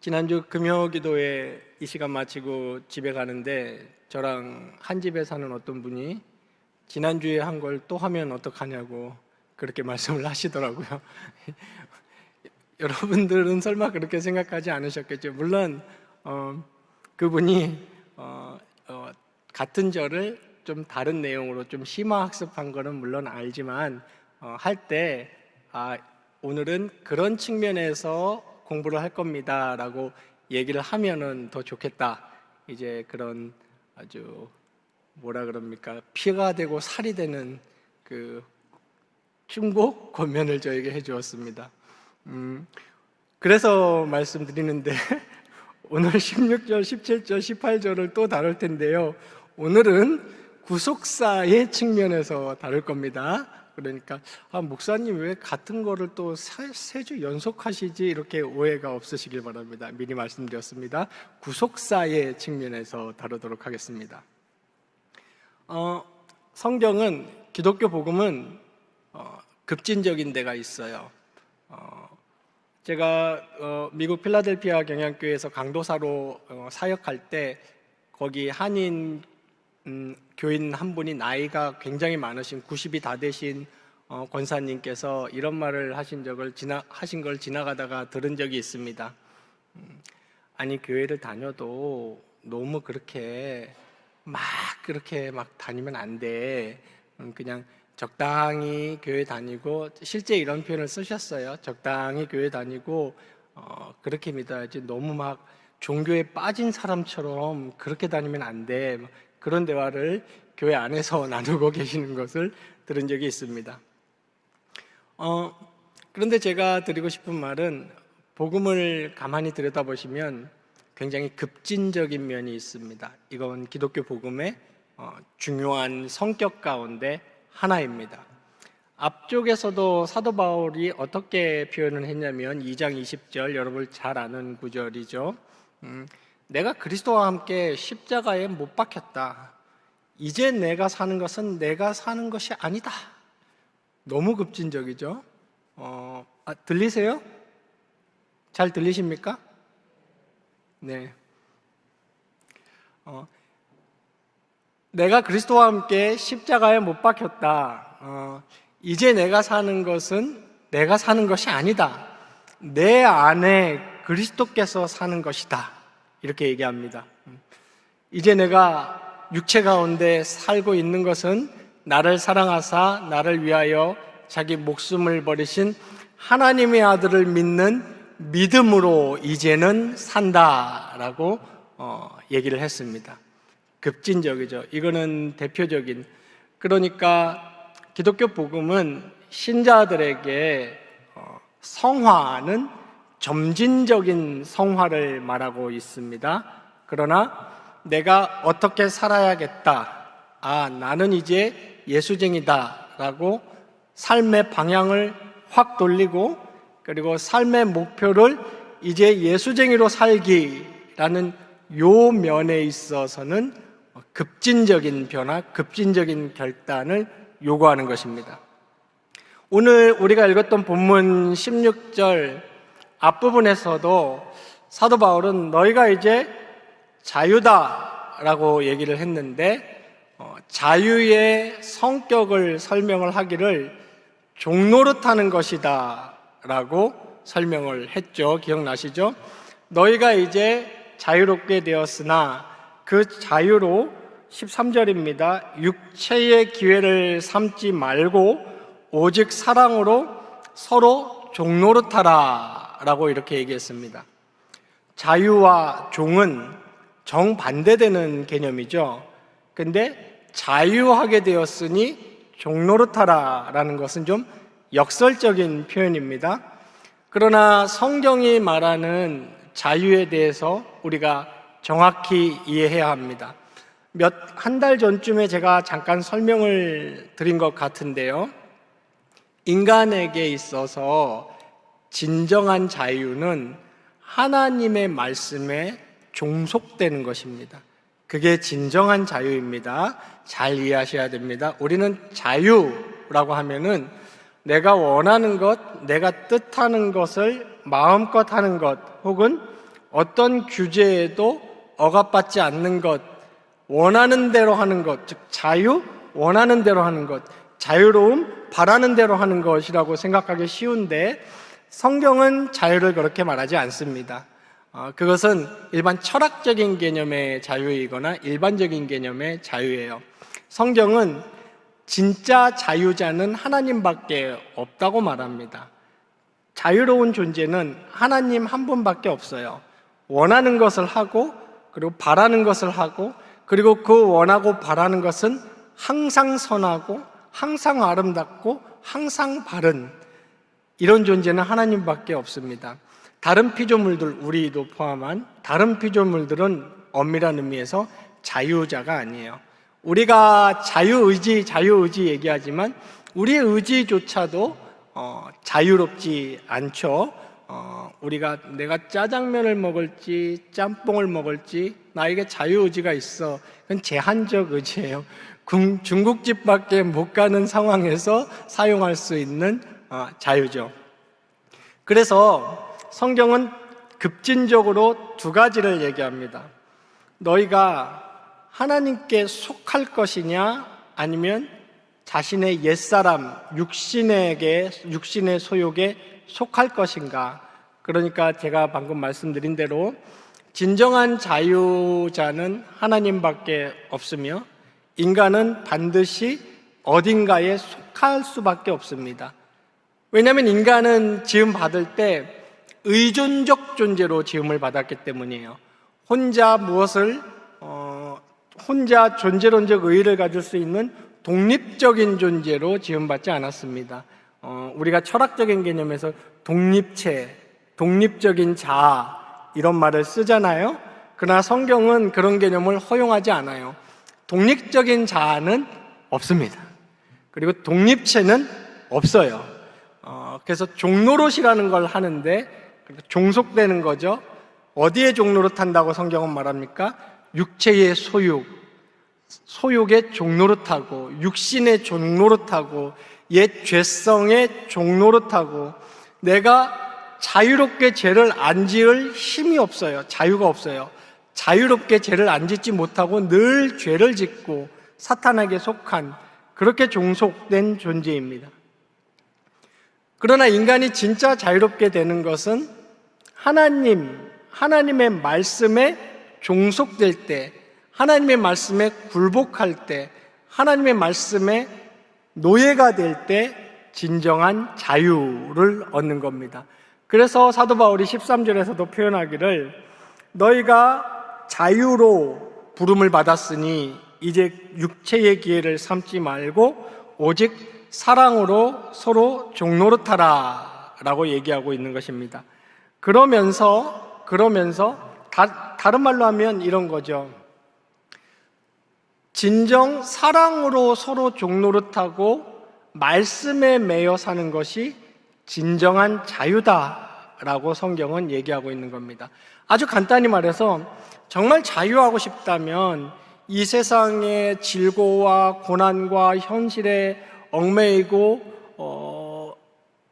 지난주 금요기도회 이 시간 마치고 집에 가는데 저랑 한 집에 사는 어떤 분이 지난주에 한 걸 또 하면 어떡하냐고 그렇게 말씀을 하시더라고요. 여러분들은 설마 그렇게 생각하지 않으셨겠죠. 물론 그분이 같은 절을 좀 다른 내용으로 좀 심화 학습한 거는 물론 알지만 할 때 오늘은 그런 측면에서 공부를 할 겁니다 라고 얘기를 하면은 더 좋겠다. 이제 그런 아주 뭐라 그럽니까, 피가 되고 살이 되는 그 충고 권면을 저에게 해주었습니다. 그래서 말씀드리는데 오늘 16절, 17절, 18절을 또 다룰 텐데요. 오늘은 구속사의 측면에서 다룰 겁니다. 그러니까 목사님 왜 같은 거를 또 세 주 연속하시지, 이렇게 오해가 없으시길 바랍니다. 미리 말씀드렸습니다. 구속사의 측면에서 다루도록 하겠습니다. 성경은, 기독교 복음은 급진적인 데가 있어요. 제가 미국 필라델피아 경양교회에서 강도사로 사역할 때 거기 한인 교인 한 분이 나이가 굉장히 많으신 90이 다 되신 권사님께서 이런 말을 하신 걸 지나가다가 들은 적이 있습니다. 아니, 교회를 다녀도 너무 그렇게 막 다니면 안 돼. 그냥 적당히 교회 다니고, 실제 이런 표현을 쓰셨어요. 적당히 교회 다니고 그렇게 믿어야지, 너무 막 종교에 빠진 사람처럼 그렇게 다니면 안 돼. 그런 대화를 교회 안에서 나누고 계시는 것을 들은 적이 있습니다. 그런데 제가 드리고 싶은 말은, 복음을 가만히 들여다보시면 굉장히 급진적인 면이 있습니다. 이건 기독교 복음의 중요한 성격 가운데 하나입니다. 앞쪽에서도 사도 바울이 어떻게 표현을 했냐면 2장 20절, 여러분 잘 아는 구절이죠. 내가 그리스도와 함께 십자가에 못 박혔다. 이제 내가 사는 것은 내가 사는 것이 아니다. 너무 급진적이죠. 들리세요? 잘 들리십니까? 네. 내가 그리스도와 함께 십자가에 못 박혔다. 이제 내가 사는 것은 내가 사는 것이 아니다. 내 안에 그리스도께서 사는 것이다. 이렇게 얘기합니다. 이제 내가 육체 가운데 살고 있는 것은 나를 사랑하사 나를 위하여 자기 목숨을 버리신 하나님의 아들을 믿는 믿음으로 이제는 산다라고 얘기를 했습니다. 급진적이죠. 이거는 대표적인, 그러니까 기독교 복음은 신자들에게 성화는 점진적인 성화를 말하고 있습니다. 그러나 내가 어떻게 살아야겠다, 나는 이제 예수쟁이다 라고 삶의 방향을 확 돌리고, 그리고 삶의 목표를 이제 예수쟁이로 살기라는 요 면에 있어서는 급진적인 변화, 급진적인 결단을 요구하는 것입니다. 오늘 우리가 읽었던 본문 16절 앞부분에서도 사도 바울은 너희가 이제 자유다라고 얘기를 했는데, 자유의 성격을 설명을 하기를 종노릇하는 것이다 라고 설명을 했죠. 기억나시죠? 너희가 이제 자유롭게 되었으나 그 자유로 13절입니다. 육체의 기회를 삼지 말고 오직 사랑으로 서로 종노릇하라 라고 이렇게 얘기했습니다. 자유와 종은 정반대되는 개념이죠. 근데 자유하게 되었으니 종노릇하라 라는 것은 좀 역설적인 표현입니다. 그러나 성경이 말하는 자유에 대해서 우리가 정확히 이해해야 합니다. 한 달 전쯤에 제가 잠깐 설명을 드린 것 같은데요. 인간에게 있어서 진정한 자유는 하나님의 말씀에 종속되는 것입니다. 그게 진정한 자유입니다. 잘 이해하셔야 됩니다. 우리는 자유라고 하면은 내가 원하는 것, 내가 뜻하는 것을 마음껏 하는 것, 혹은 어떤 규제에도 억압받지 않는 것, 원하는 대로 하는 것, 즉 자유, 원하는 대로 하는 것, 자유로움, 바라는 대로 하는 것이라고 생각하기 쉬운데 성경은 자유를 그렇게 말하지 않습니다. 그것은 일반 철학적인 개념의 자유이거나 일반적인 개념의 자유예요. 성경은 진짜 자유자는 하나님밖에 없다고 말합니다. 자유로운 존재는 하나님 한 분밖에 없어요. 원하는 것을 하고 그리고 바라는 것을 하고 그리고 그 원하고 바라는 것은 항상 선하고 항상 아름답고 항상 바른 이런 존재는 하나님밖에 없습니다. 다른 피조물들, 우리도 포함한 다른 피조물들은 엄밀한 의미에서 자유자가 아니에요. 우리가 자유의지 얘기하지만 우리의 의지조차도 자유롭지 않죠. 우리가 내가 짜장면을 먹을지 짬뽕을 먹을지 나에게 자유의지가 있어. 그건 제한적 의지예요. 중국집밖에 못 가는 상황에서 사용할 수 있는 자유죠. 그래서 성경은 급진적으로 두 가지를 얘기합니다. 너희가 하나님께 속할 것이냐 아니면 자신의 옛사람, 육신의 소욕에 속할 것인가. 그러니까 제가 방금 말씀드린 대로 진정한 자유자는 하나님밖에 없으며 인간은 반드시 어딘가에 속할 수밖에 없습니다. 왜냐하면 인간은 지음 받을 때 의존적 존재로 지음을 받았기 때문이에요. 혼자 존재론적 의의를 가질 수 있는 독립적인 존재로 지음받지 않았습니다. 우리가 철학적인 개념에서 독립체, 독립적인 자아 이런 말을 쓰잖아요. 그러나 성경은 그런 개념을 허용하지 않아요. 독립적인 자아는 없습니다. 그리고 독립체는 없어요. 그래서 종노릇이라는 걸 하는데 종속되는 거죠. 어디에 종노릇한다고 성경은 말합니까? 육체의 소욕에 종노릇하고 육신의 종노릇하고 옛 죄성에 종노릇하고 내가 자유롭게 죄를 안 지을 힘이 없어요. 자유가 없어요. 자유롭게 죄를 안 짓지 못하고 늘 죄를 짓고 사탄에게 속한 그렇게 종속된 존재입니다. 그러나 인간이 진짜 자유롭게 되는 것은 하나님의 말씀에 종속될 때, 하나님의 말씀에 굴복할 때, 하나님의 말씀에 노예가 될 때 진정한 자유를 얻는 겁니다. 그래서 사도 바울이 13절에서도 표현하기를 너희가 자유로 부름을 받았으니 이제 육체의 기회를 삼지 말고 오직 사랑으로 서로 종노릇하라 라고 얘기하고 있는 것입니다. 그러면서 다른 말로 하면 이런 거죠. 진정 사랑으로 서로 종노릇하고 말씀에 매여 사는 것이 진정한 자유다라고 성경은 얘기하고 있는 겁니다. 아주 간단히 말해서 정말 자유하고 싶다면 이 세상의 질고와 고난과 현실에 얽매이고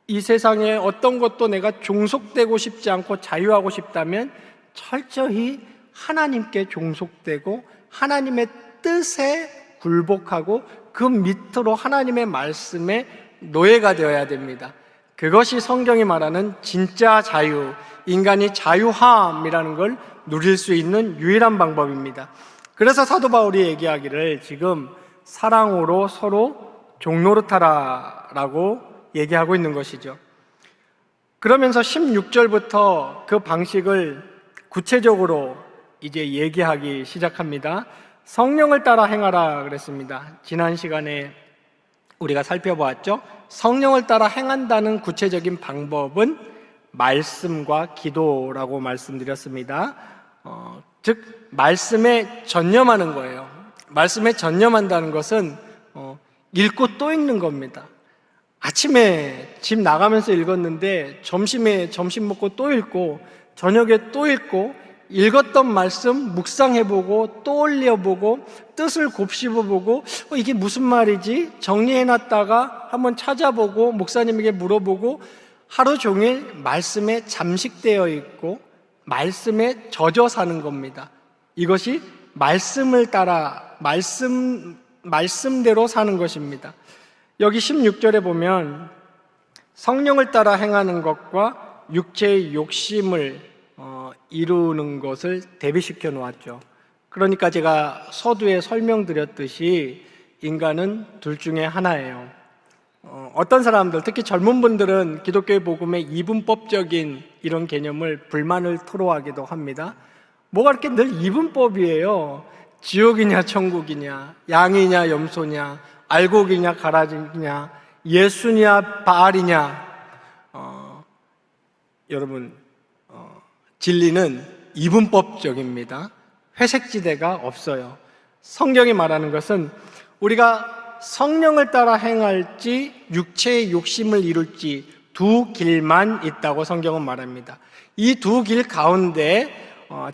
이 세상에 어떤 것도 내가 종속되고 싶지 않고 자유하고 싶다면 철저히 하나님께 종속되고 하나님의 뜻에 굴복하고 그 밑으로 하나님의 말씀에 노예가 되어야 됩니다. 그것이 성경이 말하는 진짜 자유, 인간이 자유함이라는 걸 누릴 수 있는 유일한 방법입니다. 그래서 사도 바울이 얘기하기를 지금 사랑으로 서로 종노릇하라라고 얘기하고 있는 것이죠. 그러면서 16절부터 그 방식을 구체적으로 이제 얘기하기 시작합니다. 성령을 따라 행하라 그랬습니다. 지난 시간에 우리가 살펴보았죠. 성령을 따라 행한다는 구체적인 방법은 말씀과 기도라고 말씀드렸습니다. 즉 말씀에 전념하는 거예요. 말씀에 전념한다는 것은 읽고 또 읽는 겁니다. 아침에 집 나가면서 읽었는데 점심에 점심 먹고 또 읽고 저녁에 또 읽고 읽었던 말씀 묵상해보고 또 올려보고 뜻을 곱씹어보고 이게 무슨 말이지? 정리해놨다가 한번 찾아보고 목사님에게 물어보고 하루 종일 말씀에 잠식되어 있고 말씀에 젖어 사는 겁니다. 이것이 말씀을 따라 말씀대로 사는 것입니다. 여기 16절에 보면 성령을 따라 행하는 것과 육체의 욕심을 이루는 것을 대비시켜 놓았죠. 그러니까 제가 서두에 설명드렸듯이 인간은 둘 중에 하나예요. 어떤 사람들, 특히 젊은 분들은 기독교의 복음의 이분법적인 이런 개념을 불만을 토로하기도 합니다. 뭐가 이렇게 늘 이분법이에요. 지옥이냐 천국이냐, 양이냐 염소냐, 알곡이냐 가라지냐, 예수냐 바알이냐. 여러분, 진리는 이분법적입니다. 회색지대가 없어요. 성경이 말하는 것은 우리가 성령을 따라 행할지 육체의 욕심을 이룰지 두 길만 있다고 성경은 말합니다. 이 두 길 가운데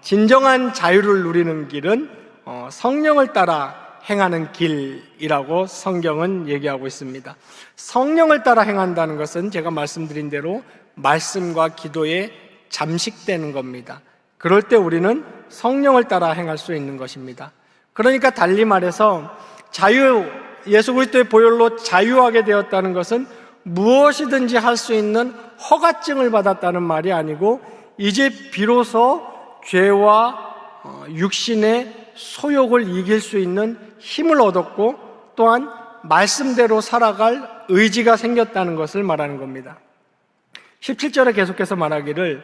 진정한 자유를 누리는 길은 성령을 따라 행하는 길이라고 성경은 얘기하고 있습니다. 성령을 따라 행한다는 것은 제가 말씀드린 대로 말씀과 기도에 잠식되는 겁니다. 그럴 때 우리는 성령을 따라 행할 수 있는 것입니다. 그러니까 달리 말해서 예수 그리스도의 보혈로 자유하게 되었다는 것은 무엇이든지 할 수 있는 허가증을 받았다는 말이 아니고 이제 비로소 죄와 육신의 소욕을 이길 수 있는 힘을 얻었고 또한 말씀대로 살아갈 의지가 생겼다는 것을 말하는 겁니다. 17절에 계속해서 말하기를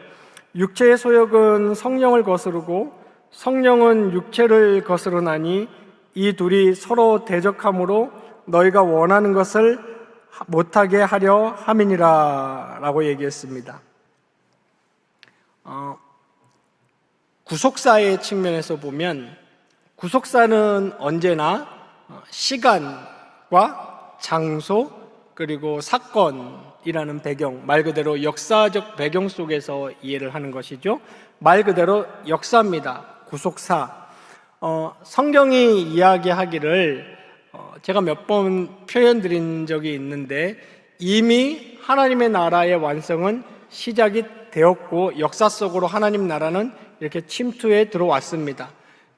육체의 소욕은 성령을 거스르고 성령은 육체를 거스르나니 이 둘이 서로 대적함으로 너희가 원하는 것을 못하게 하려 함이니라 라고 얘기했습니다. 구속사의 측면에서 보면 구속사는 언제나 시간과 장소 그리고 사건이라는 배경, 말 그대로 역사적 배경 속에서 이해를 하는 것이죠. 말 그대로 역사입니다. 구속사. 성경이 이야기하기를 제가 몇 번 표현 드린 적이 있는데 이미 하나님의 나라의 완성은 시작이 되었고 역사 속으로 하나님 나라는 이렇게 침투해 들어왔습니다.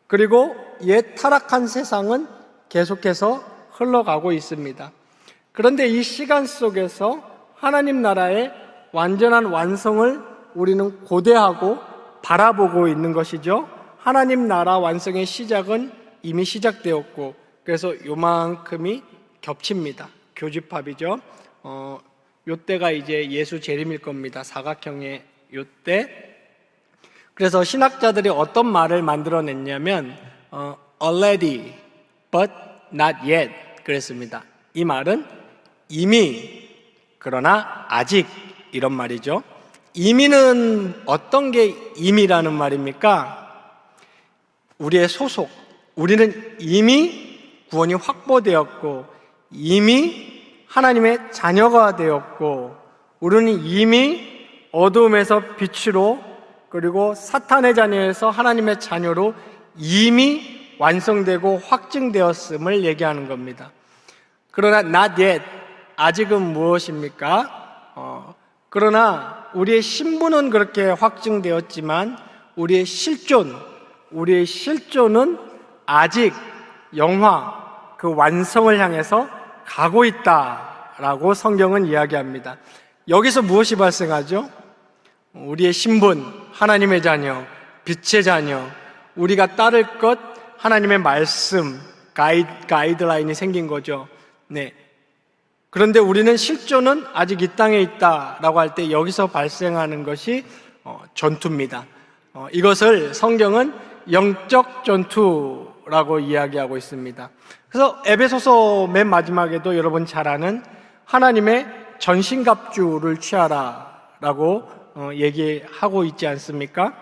그리고 옛 타락한 세상은 계속해서 흘러가고 있습니다. 그런데 이 시간 속에서 하나님 나라의 완전한 완성을 우리는 고대하고 바라보고 있는 것이죠. 하나님 나라 완성의 시작은 이미 시작되었고 그래서 요만큼이 겹칩니다. 교집합이죠. 요때가 이제 예수 재림일 겁니다. 사각형의 요때. 그래서 신학자들이 어떤 말을 만들어냈냐면 already but not yet 그랬습니다. 이 말은 이미 그러나 아직 이런 말이죠. 이미는 어떤 게 이미라는 말입니까? 우리의 소속. 우리는 이미 구원이 확보되었고 이미 하나님의 자녀가 되었고 우리는 이미 어둠에서 빛으로 그리고 사탄의 자녀에서 하나님의 자녀로 이미 완성되고 확증되었음을 얘기하는 겁니다. 그러나 not yet, 아직은 무엇입니까? 그러나 우리의 신분은 그렇게 확증되었지만 우리의 실존은 아직 영화, 그 완성을 향해서 가고 있다라고 성경은 이야기합니다. 여기서 무엇이 발생하죠? 우리의 신분, 하나님의 자녀, 빛의 자녀, 우리가 따를 것, 하나님의 말씀, 가이드라인이 생긴 거죠. 네. 그런데 우리는 실존은 아직 이 땅에 있다라고 할 때 여기서 발생하는 것이 전투입니다. 이것을 성경은 영적 전투라고 이야기하고 있습니다. 그래서 에베소서 맨 마지막에도 여러분 잘 아는 하나님의 전신갑주를 취하라라고 얘기하고 있지 않습니까?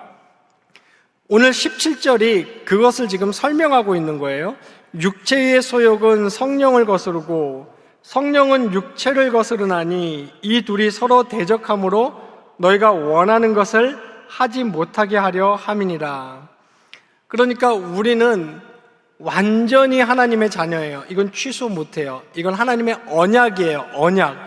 오늘 17절이 그것을 지금 설명하고 있는 거예요. 육체의 소욕은 성령을 거스르고 성령은 육체를 거스르나니 이 둘이 서로 대적함으로 너희가 원하는 것을 하지 못하게 하려 함이니라. 그러니까 우리는 완전히 하나님의 자녀예요. 이건 취소 못해요. 이건 하나님의 언약이에요. 언약.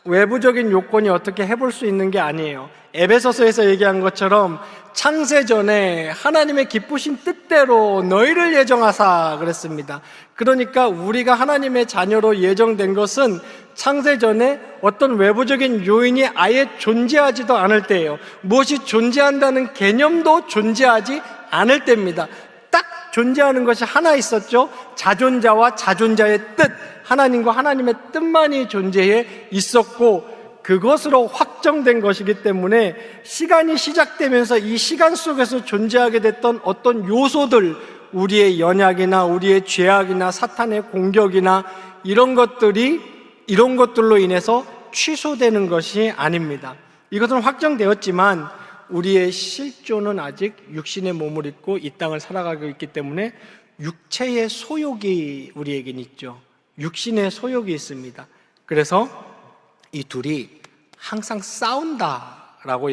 외부적인 요건이 어떻게 해볼 수 있는 게 아니에요. 에베소서에서 얘기한 것처럼 창세 전에 하나님의 기쁘신 뜻대로 너희를 예정하사 그랬습니다. 그러니까 우리가 하나님의 자녀로 예정된 것은 창세전에 어떤 외부적인 요인이 아예 존재하지도 않을 때예요. 무엇이 존재한다는 개념도 존재하지 않을 때입니다. 딱 존재하는 것이 하나 있었죠. 자존자와 자존자의 뜻, 하나님과 하나님의 뜻만이 존재해 있었고, 그것으로 확정된 것이기 때문에 시간이 시작되면서 이 시간 속에서 존재하게 됐던 어떤 요소들, 우리의 연약이나 우리의 죄악이나 사탄의 공격이나 이런 것들로 인해서 취소되는 것이 아닙니다. 이것은 확정되었지만 우리의 실존은 아직 육신의 몸을 입고 이 땅을 살아가고 있기 때문에 육체의 소욕이 우리에겐 있죠. 육신의 소욕이 있습니다. 그래서 이 둘이 항상 싸운다라고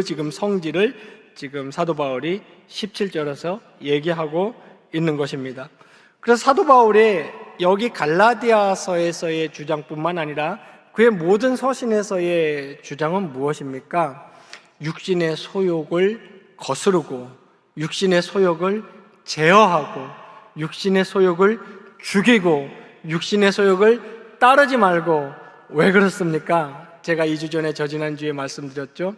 지금 성질을 지금 사도 바울이 17절에서 얘기하고 있는 것입니다. 그래서 사도 바울의 여기 갈라디아서에서의 주장뿐만 아니라 그의 모든 서신에서의 주장은 무엇입니까? 육신의 소욕을 거스르고 육신의 소욕을 제어하고 육신의 소욕을 죽이고 육신의 소욕을 따르지 말고. 왜 그렇습니까? 제가 2주 전에 지난주에 말씀드렸죠.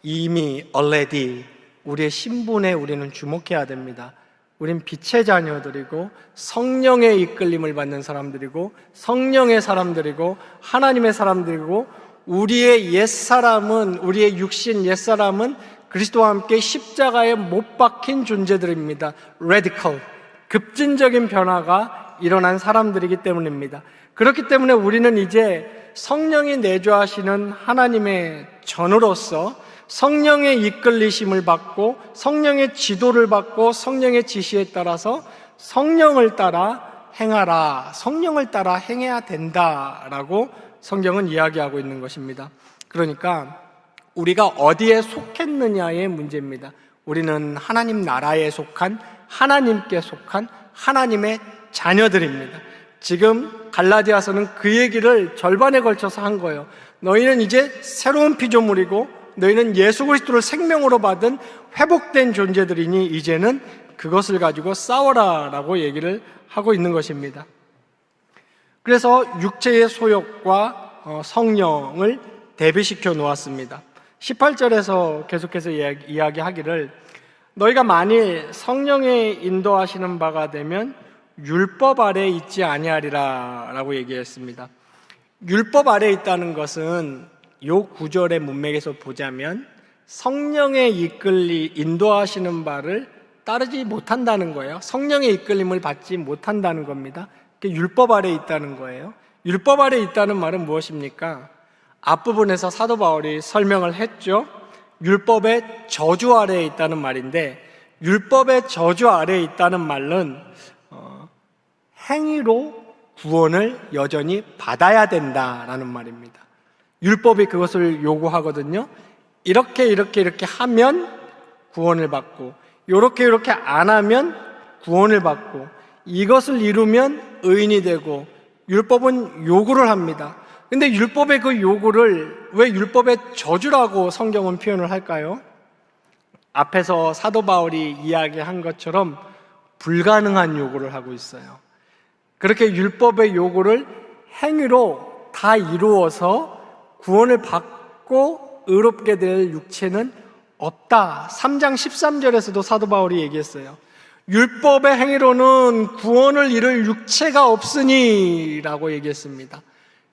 이미 already 우리의 신분에 우리는 주목해야 됩니다. 우린 빛의 자녀들이고 성령의 이끌림을 받는 사람들이고 성령의 사람들이고 하나님의 사람들이고, 우리의 옛사람은, 우리의 육신 옛사람은 그리스도와 함께 십자가에 못 박힌 존재들입니다. radical, 급진적인 변화가 일어난 사람들이기 때문입니다. 그렇기 때문에 우리는 이제 성령이 내주하시는 하나님의 전으로서 성령의 이끌리심을 받고 성령의 지도를 받고 성령의 지시에 따라서 성령을 따라 행하라, 성령을 따라 행해야 된다라고 성경은 이야기하고 있는 것입니다. 그러니까 우리가 어디에 속했느냐의 문제입니다. 우리는 하나님 나라에 속한, 하나님께 속한 하나님의 자녀들입니다. 지금 갈라디아서는 그 얘기를 절반에 걸쳐서 한 거예요. 너희는 이제 새로운 피조물이고 너희는 예수 그리스도를 생명으로 받은 회복된 존재들이니 이제는 그것을 가지고 싸워라라고 얘기를 하고 있는 것입니다. 그래서 육체의 소욕과 성령을 대비시켜 놓았습니다. 18절에서 계속해서 이야기하기를 너희가 만일 성령의 인도하시는 바가 되면 율법 아래에 있지 아니하리라 라고 얘기했습니다. 율법 아래에 있다는 것은 이 구절의 문맥에서 보자면 성령의 인도하시는 바를 따르지 못한다는 거예요. 성령의 이끌림을 받지 못한다는 겁니다. 율법 아래에 있다는 거예요. 율법 아래에 있다는 말은 무엇입니까? 앞부분에서 사도 바울이 설명을 했죠. 율법의 저주 아래에 있다는 말인데, 율법의 저주 아래에 있다는 말은 행위로 구원을 여전히 받아야 된다라는 말입니다. 율법이 그것을 요구하거든요. 이렇게 하면 구원을 받고, 이렇게 안 하면 구원을 받고, 이것을 이루면 의인이 되고, 율법은 요구를 합니다. 근데 율법의 그 요구를 왜 율법의 저주라고 성경은 표현을 할까요? 앞에서 사도 바울이 이야기한 것처럼 불가능한 요구를 하고 있어요. 그렇게 율법의 요구를 행위로 다 이루어서 구원을 받고 의롭게 될 육체는 없다. 3장 13절에서도 사도 바울이 얘기했어요. 율법의 행위로는 구원을 이룰 육체가 없으니 라고 얘기했습니다.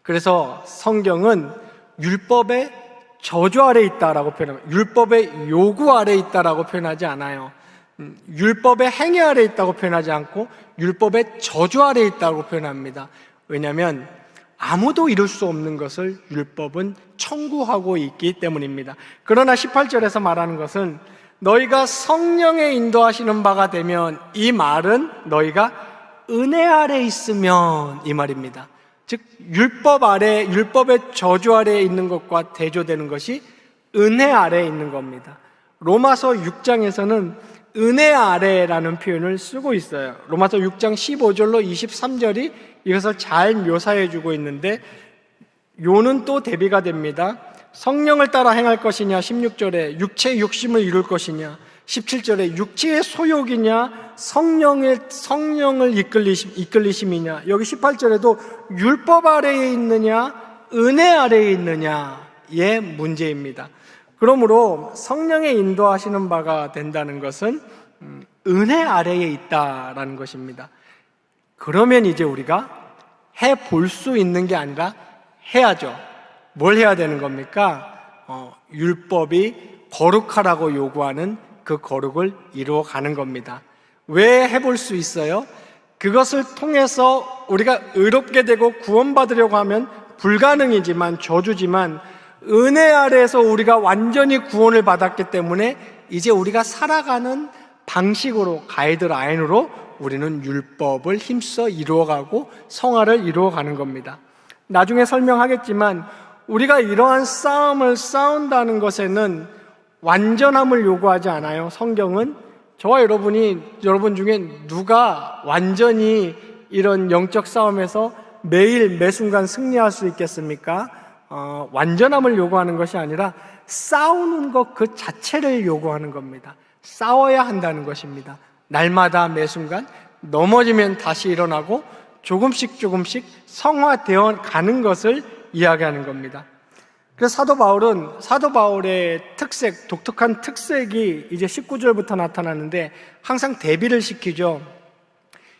그래서 성경은 율법의 저주 아래에 있다라고 표현합니다. 율법의 요구 아래에 있다라고 표현하지 않아요. 율법의 행위 아래에 있다고 표현하지 않고 율법의 저주 아래에 있다고 표현합니다. 왜냐하면 아무도 이룰 수 없는 것을 율법은 청구하고 있기 때문입니다. 그러나 18절에서 말하는 것은 너희가 성령의 인도하시는 바가 되면, 이 말은 너희가 은혜 아래 있으면 이 말입니다. 즉 율법의 저주 아래에 있는 것과 대조되는 것이 은혜 아래에 있는 겁니다. 로마서 6장에서는 은혜 아래라는 표현을 쓰고 있어요. 로마서 6장 15절로 23절이 이것을 잘 묘사해 주고 있는데, 요는 또 대비가 됩니다. 성령을 따라 행할 것이냐, 16절에 육체의 욕심을 이룰 것이냐, 17절에 육체의 소욕이냐, 성령을 이끌리심이냐, 여기 18절에도 율법 아래에 있느냐, 은혜 아래에 있느냐의 문제입니다. 그러므로 성령의 인도하시는 바가 된다는 것은 은혜 아래에 있다라는 것입니다. 그러면 이제 우리가 해볼 수 있는 게 아니라 해야죠. 뭘 해야 되는 겁니까? 율법이 거룩하라고 요구하는 그 거룩을 이루어가는 겁니다. 왜 해볼 수 있어요? 그것을 통해서 우리가 의롭게 되고 구원받으려고 하면 불가능이지만, 저주지만, 은혜 아래에서 우리가 완전히 구원을 받았기 때문에 이제 우리가 살아가는 방식으로, 가이드라인으로 우리는 율법을 힘써 이루어가고 성화를 이루어가는 겁니다. 나중에 설명하겠지만 우리가 이러한 싸움을 싸운다는 것에는 완전함을 요구하지 않아요. 성경은 저와 여러분 중에 누가 완전히 이런 영적 싸움에서 매일 매순간 승리할 수 있겠습니까? 완전함을 요구하는 것이 아니라 싸우는 것 그 자체를 요구하는 겁니다. 싸워야 한다는 것입니다. 날마다 매순간 넘어지면 다시 일어나고 조금씩 성화되어 가는 것을 이야기하는 겁니다. 그래서 사도 바울의 특색, 독특한 특색이 이제 19절부터 나타나는데 항상 대비를 시키죠.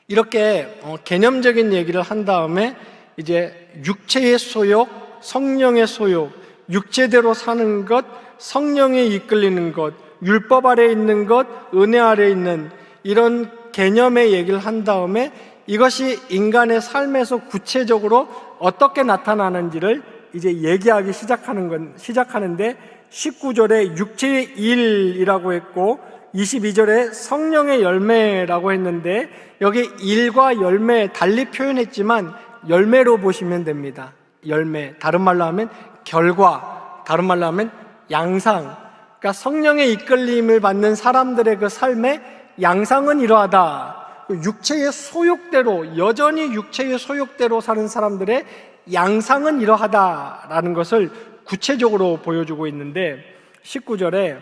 이렇게 개념적인 얘기를 한 다음에 이제 육체의 소욕, 성령의 소욕, 육체대로 사는 것, 성령에 이끌리는 것, 율법 아래에 있는 것, 은혜 아래에 있는 이런 개념의 얘기를 한 다음에 이것이 인간의 삶에서 구체적으로 어떻게 나타나는지를 이제 얘기하기 시작하는데 19절에 육체의 일이라고 했고 22절에 성령의 열매라고 했는데 여기 일과 열매 달리 표현했지만 열매로 보시면 됩니다. 열매, 다른 말로 하면 결과, 다른 말로 하면 양상. 그러니까 성령의 이끌림을 받는 사람들의 그 삶의 양상은 이러하다. 육체의 소욕대로, 여전히 육체의 소욕대로 사는 사람들의 양상은 이러하다라는 것을 구체적으로 보여주고 있는데 19절에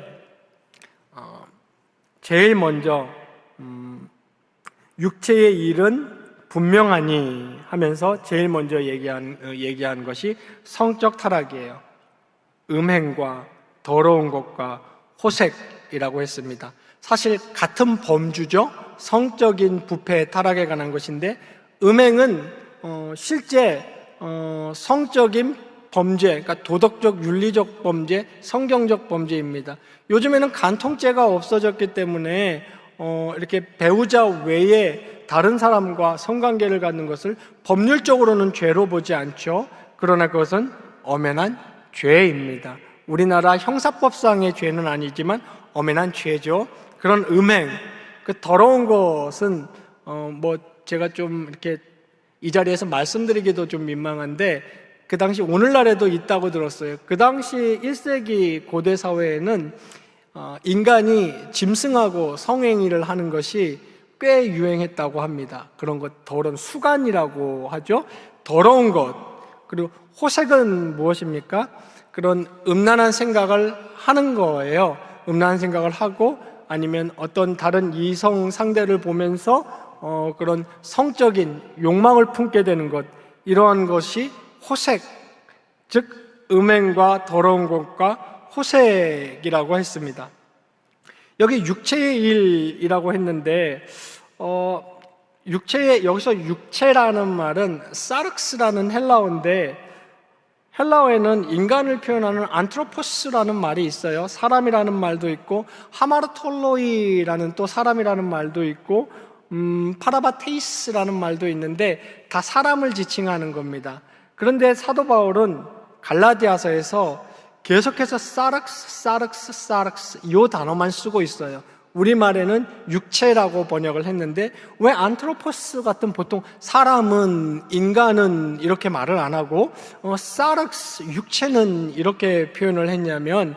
제일 먼저 육체의 일은 분명하니 하면서 제일 먼저 얘기한 것이 성적 타락이에요. 음행과 더러운 것과 호색이라고 했습니다. 사실 같은 범주죠. 성적인 부패, 타락에 관한 것인데 음행은 실제 성적인 범죄, 그러니까 도덕적, 윤리적 범죄, 성경적 범죄입니다. 요즘에는 간통죄가 없어졌기 때문에 이렇게 배우자 외에 다른 사람과 성관계를 갖는 것을 법률적으로는 죄로 보지 않죠. 그러나 그것은 엄연한 죄입니다. 우리나라 형사법상의 죄는 아니지만 엄연한 죄죠. 그런 음행, 그 더러운 것은 제가 좀 이렇게 이 자리에서 말씀드리기도 좀 민망한데 그 당시 오늘날에도 있다고 들었어요. 그 당시 1세기 고대 사회에는 인간이 짐승하고 성행위를 하는 것이 꽤 유행했다고 합니다. 그런 것, 더러운 수간이라고 하죠. 더러운 것. 그리고 호색은 무엇입니까? 그런 음란한 생각을 하는 거예요. 음란한 생각을 하고 아니면 어떤 다른 이성 상대를 보면서 그런 성적인 욕망을 품게 되는 것, 이러한 것이 호색, 즉 음행과 더러운 것과 호색이라고 했습니다. 여기 육체의 일이라고 했는데 여기서 육체라는 말은 사르크스라는 헬라어인데 헬라어에는 인간을 표현하는 안트로포스라는 말이 있어요. 사람이라는 말도 있고 하마르톨로이라는 또 사람이라는 말도 있고 파라바테이스라는 말도 있는데 다 사람을 지칭하는 겁니다. 그런데 사도 바울은 갈라디아서에서 계속해서 사르크스 이 단어만 쓰고 있어요. 우리말에는 육체라고 번역을 했는데 왜 안트로포스 같은 보통 사람은, 인간은 이렇게 말을 안 하고 사르크스, 육체는 이렇게 표현을 했냐면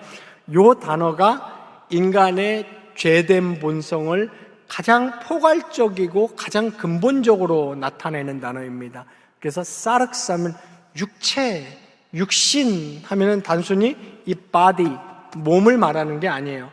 이 단어가 인간의 죄된 본성을 가장 포괄적이고 가장 근본적으로 나타내는 단어입니다. 그래서 사르크스 하면 육체, 육신 하면은 단순히 이 body, 몸을 말하는 게 아니에요.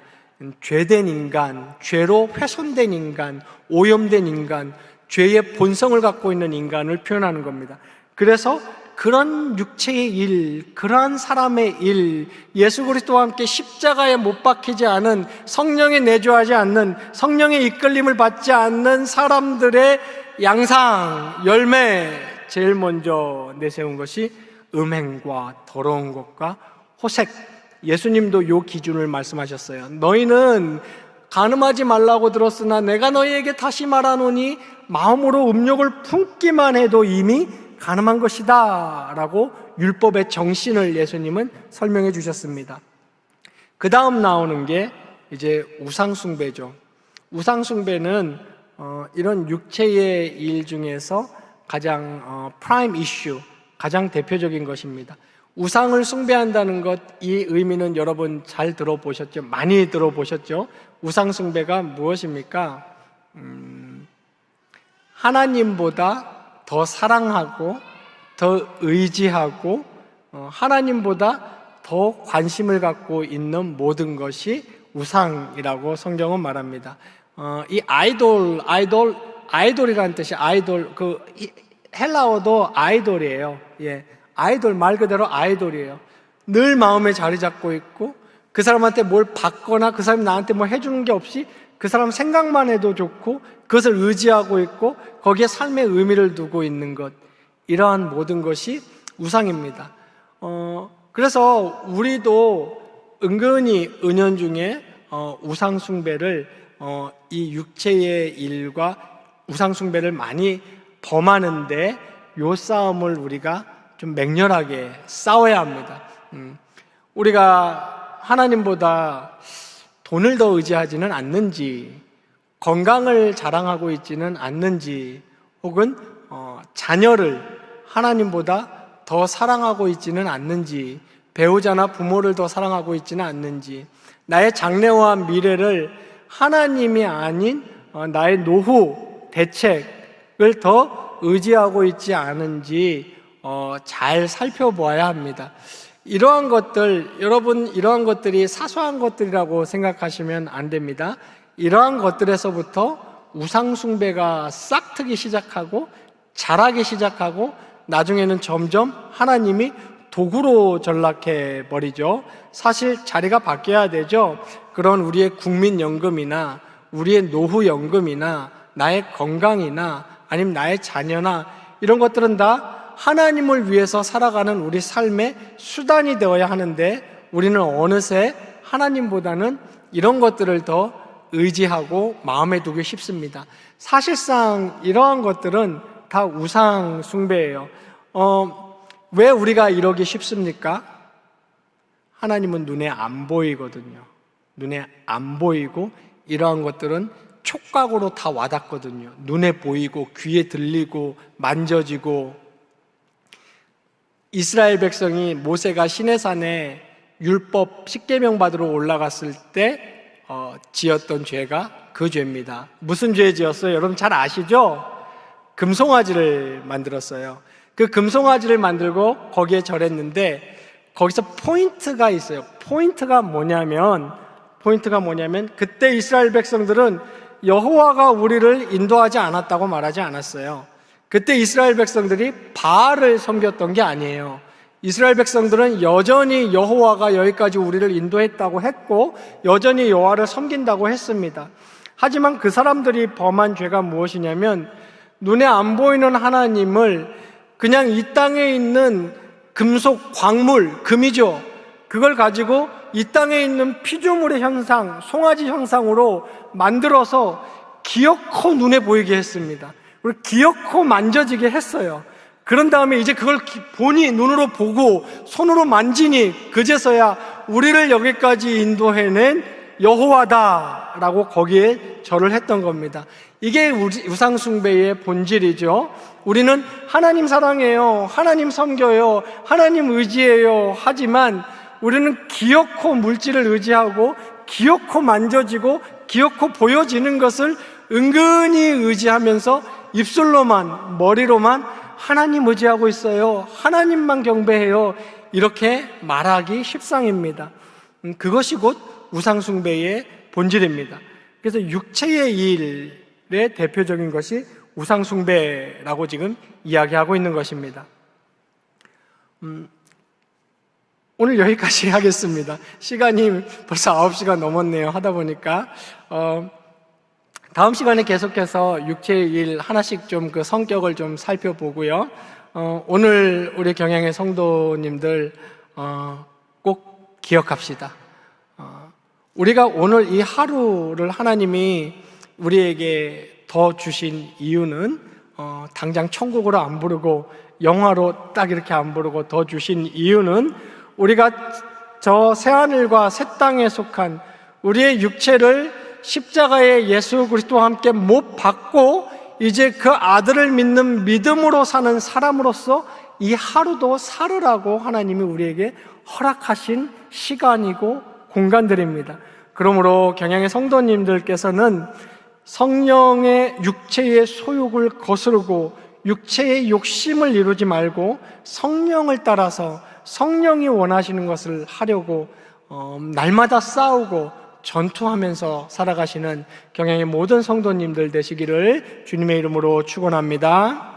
죄된 인간, 죄로 훼손된 인간, 오염된 인간, 죄의 본성을 갖고 있는 인간을 표현하는 겁니다. 그래서 그런 육체의 일, 그러한 사람의 일, 예수 그리스도와 함께 십자가에 못 박히지 않은, 성령에 내주하지 않는, 성령의 이끌림을 받지 않는 사람들의 양상, 열매, 제일 먼저 내세운 것이 음행과 더러운 것과 호색. 예수님도 요 기준을 말씀하셨어요. 너희는 간음하지 말라고 들었으나 내가 너희에게 다시 말하노니 마음으로 음욕을 품기만 해도 이미 간음한 것이다 라고 율법의 정신을 예수님은 설명해 주셨습니다. 그 다음 나오는 게 이제 우상숭배죠. 우상숭배는 이런 육체의 일 중에서 가장 프라임 이슈, 가장 대표적인 것입니다. 우상을 숭배한다는 것, 이 의미는 여러분 잘 들어보셨죠? 많이 들어보셨죠? 우상숭배가 무엇입니까? 하나님보다 더 사랑하고 더 의지하고 하나님보다 더 관심을 갖고 있는 모든 것이 우상이라고 성경은 말합니다. 이 아이돌이라는 뜻이 헬라어도 아이돌이에요. 예, 아이돌 말 그대로 아이돌이에요. 늘 마음에 자리 잡고 있고 그 사람한테 뭘 받거나 그 사람이 나한테 뭐 해주는 게 없이 그 사람 생각만 해도 좋고 그것을 의지하고 있고 거기에 삶의 의미를 두고 있는 것, 이러한 모든 것이 우상입니다. 그래서 우리도 은근히 은연중에 우상 숭배를 이 육체의 일과 우상 숭배를 많이 범하는데 요 싸움을 우리가 좀 맹렬하게 싸워야 합니다. 우리가 하나님보다 돈을 더 의지하지는 않는지, 건강을 자랑하고 있지는 않는지, 혹은 자녀를 하나님보다 더 사랑하고 있지는 않는지, 배우자나 부모를 더 사랑하고 있지는 않는지, 나의 장래와 미래를 하나님이 아닌 나의 노후 대책을 더 의지하고 있지 않은지 잘 살펴보아야 합니다. 이러한 것들, 여러분, 이러한 것들이 사소한 것들이라고 생각하시면 안 됩니다. 이러한 것들에서부터 우상숭배가 싹트기 시작하고 자라기 시작하고 나중에는 점점 하나님이 도구로 전락해 버리죠. 사실 자리가 바뀌어야 되죠. 그런 우리의 국민연금이나 우리의 노후연금이나 나의 건강이나 아니면 나의 자녀나 이런 것들은 다 하나님을 위해서 살아가는 우리 삶의 수단이 되어야 하는데 우리는 어느새 하나님보다는 이런 것들을 더 의지하고 마음에 두기 쉽습니다. 사실상 이러한 것들은 다 우상 숭배예요. 왜 우리가 이러기 쉽습니까? 하나님은 눈에 안 보이거든요. 눈에 안 보이고 이러한 것들은 촉각으로 다 와닿거든요. 눈에 보이고 귀에 들리고 만져지고. 이스라엘 백성이 모세가 시내산에 율법 십계명 받으러 올라갔을 때 지었던 죄가 그 죄입니다. 무슨 죄 지었어요? 여러분 잘 아시죠? 금송아지를 만들었어요. 그 금송아지를 만들고 거기에 절했는데 거기서 포인트가 있어요. 포인트가 뭐냐면 그때 이스라엘 백성들은 여호와가 우리를 인도하지 않았다고 말하지 않았어요. 그때 이스라엘 백성들이 바알을 섬겼던 게 아니에요. 이스라엘 백성들은 여전히 여호와가 여기까지 우리를 인도했다고 했고 여전히 여호와를 섬긴다고 했습니다. 하지만 그 사람들이 범한 죄가 무엇이냐면 눈에 안 보이는 하나님을 그냥 이 땅에 있는 금속, 광물, 금이죠. 그걸 가지고 이 땅에 있는 피조물의 형상, 송아지 형상으로 만들어서 기어코 눈에 보이게 했습니다. 그리고 기어코 만져지게 했어요. 그런 다음에 이제 그걸 보니, 눈으로 보고 손으로 만지니 그제서야 우리를 여기까지 인도해낸 여호와다라고 거기에 절을 했던 겁니다. 이게 우상 숭배의 본질이죠. 우리는 하나님 사랑해요, 하나님 섬겨요, 하나님 의지해요 하지만 우리는 기어코 물질을 의지하고 기어코 만져지고 기어코 보여지는 것을 은근히 의지하면서 입술로만, 머리로만 하나님 의지하고 있어요, 하나님만 경배해요, 이렇게 말하기 십상입니다. 그것이 곧 우상숭배의 본질입니다. 그래서 육체의 일의 대표적인 것이 우상숭배라고 지금 이야기하고 있는 것입니다. 오늘 여기까지 하겠습니다. 시간이 벌써 9시가 넘었네요. 하다 보니까 다음 시간에 계속해서 육체의 일 하나씩 좀 그 성격을 좀 살펴보고요. 오늘 우리 경향의 성도님들 꼭 기억합시다. 우리가 오늘 이 하루를 하나님이 우리에게 더 주신 이유는 당장 천국으로 안 부르고 영화로 딱 이렇게 안 부르고 더 주신 이유는 우리가 저 새하늘과 새 땅에 속한 우리의 육체를 십자가의 예수 그리스도와 함께 못 박고 이제 그 아들을 믿는 믿음으로 사는 사람으로서 이 하루도 살으라고 하나님이 우리에게 허락하신 시간이고 공간들입니다. 그러므로 경향의 성도님들께서는 성령의 육체의 소욕을 거스르고 육체의 욕심을 이루지 말고 성령을 따라서 성령이 원하시는 것을 하려고 날마다 싸우고 전투하면서 살아가시는 경향의 모든 성도님들 되시기를 주님의 이름으로 축원합니다.